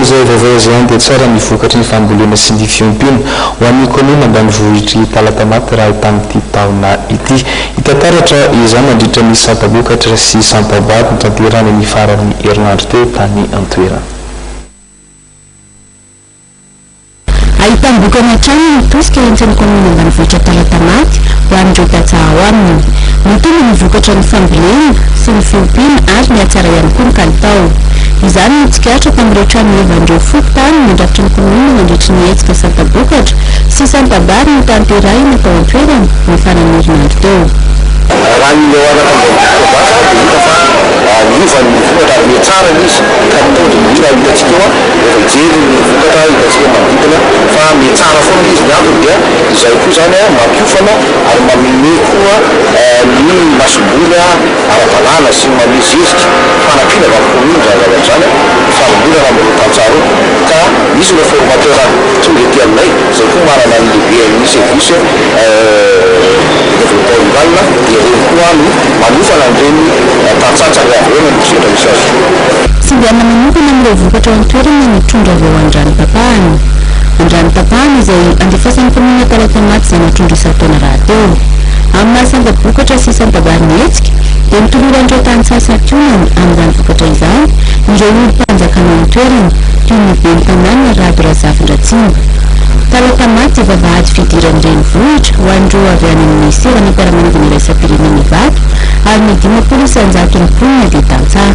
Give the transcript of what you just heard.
anisan'izay vaovao izay dia tsara mivokatry ny fambolena sy ny fiompiana ho an'ny komina ambanivohitry Talatamaty raha tamin'ity taona ity. Hitantaratra izany mandritra ny sampabokatra sy sampabary notanterana ny faran'ny herinandro teo tany Antoerana. Ahitany bokana trano mitosika entiny komina ambanivohitra Talatamaty ho an'ireo tantsaha ao aminy. Mitondra ny vokatra ny fambolena sy ny fiompiana ary ny atsara ihany koa ny kalitao. Izany no tsikaritra tamin'ireo trano evan'ireo fokontany mandrafitra ny komina mandritra ny hetsika sampabokatra sy sampabary no tanterahina tao Antoerana ny faran'ny herinandro teo. Raha ny eo niovan'ny vokatra ny tsara izy ka mitondra mira hitantsika eo jery ny vokatra hitantsika manodidina fa mitsara foana izy ny antony dia izay koa zany mampiofana ary mamime koa ny masobony ara-tanàna sy mamizezika fanampiana vakomina zany zany fanombolana amin'ny tantsara ka misy le formateur tonga ety aminay zay koa manana ny lehibe ny service développeur rural dia reny koa no manofana an'ireny tantsatsaka avena ny sendra misy azy. Sindiana manokana amin'ireo vokatra ao Antoerana mitondra avy ao Andranopapahany. Andranopapahany izay andefasan'ny komina Talatamaty izay natondra isa-taona raha teo. Amina sampabokatra sy sampabary hetsika dia mitoloran'ireo tantsasan-konany amin'izany vokatra izany ireo olo-mpanjakana Antoerana toy ny ben'ny tanàna Rado Razafindratsiny. Talatamaty efa vahady fidiran'ny renivohitra ho an'ireo avy any amin'ny ministeran'ny mpiara-manidina iraisam-pirenena Ivato ary ny 500 mponina dia tantsaha.